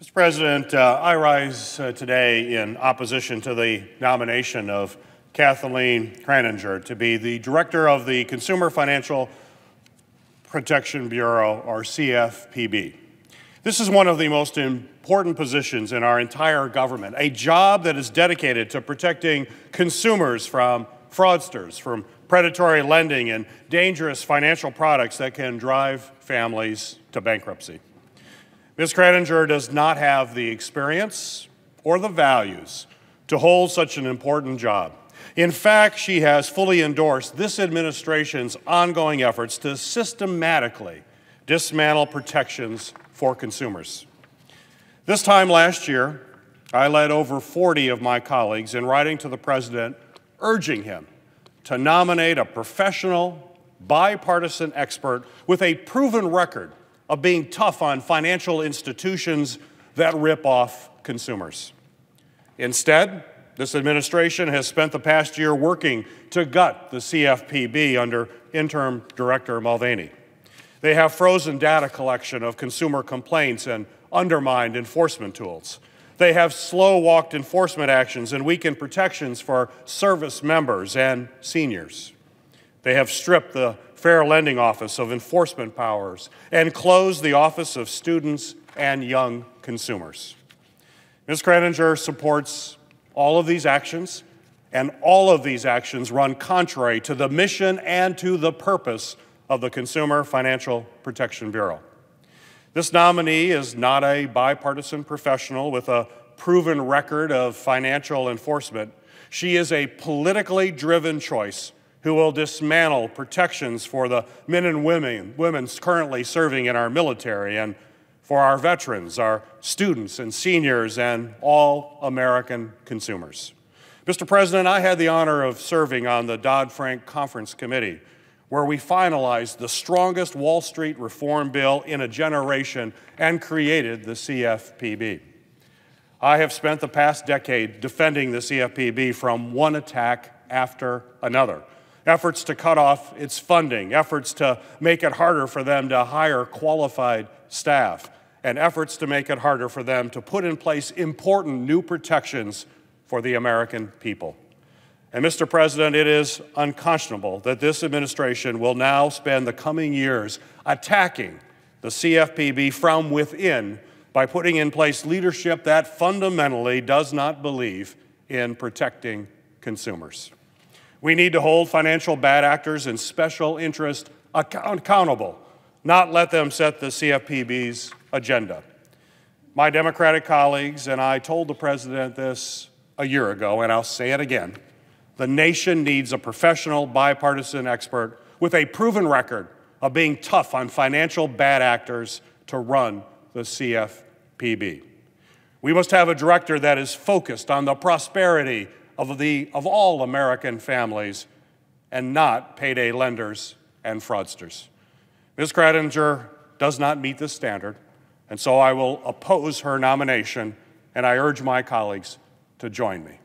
Mr. President, I rise today in opposition to the nomination of Kathleen Kraninger to be the Director of the Consumer Financial Protection Bureau, or CFPB. This is one of the most important positions in our entire government, a job that is dedicated to protecting consumers from fraudsters, from predatory lending and dangerous financial products that can drive families to bankruptcy. Ms. Kraninger does not have the experience or the values to hold such an important job. In fact, she has fully endorsed this administration's ongoing efforts to systematically dismantle protections for consumers. This time last year, I led over 40 of my colleagues in writing to the President urging him to nominate a professional, bipartisan expert with a proven record of being tough on financial institutions that rip off consumers. Instead, this administration has spent the past year working to gut the CFPB under interim Director Mulvaney. They have frozen data collection of consumer complaints and undermined enforcement tools. They have slow-walked enforcement actions and weakened protections for service members and seniors. They have stripped the Fair Lending Office of enforcement powers and closed the Office of Students and Young Consumers. Ms. Kraninger supports all of these actions, and all of these actions run contrary to the mission and to the purpose of the Consumer Financial Protection Bureau. This nominee is not a bipartisan professional with a proven record of financial enforcement. She is a politically driven choice who will dismantle protections for the men and women currently serving in our military and for our veterans, our students and seniors, and all American consumers. Mr. President, I had the honor of serving on the Dodd-Frank Conference Committee, where we finalized the strongest Wall Street reform bill in a generation and created the CFPB. I have spent the past decade defending the CFPB from one attack after another. Efforts to cut off its funding, efforts to make it harder for them to hire qualified staff, and efforts to make it harder for them to put in place important new protections for the American people. And Mr. President, it is unconscionable that this administration will now spend the coming years attacking the CFPB from within by putting in place leadership that fundamentally does not believe in protecting consumers. We need to hold financial bad actors and special interests accountable, not let them set the CFPB's agenda. My Democratic colleagues and I told the President this a year ago, and I'll say it again. The nation needs a professional, bipartisan expert with a proven record of being tough on financial bad actors to run the CFPB. We must have a director that is focused on the prosperity of all American families and not payday lenders and fraudsters. Ms. Kraninger does not meet this standard, and so I will oppose her nomination, and I urge my colleagues to join me.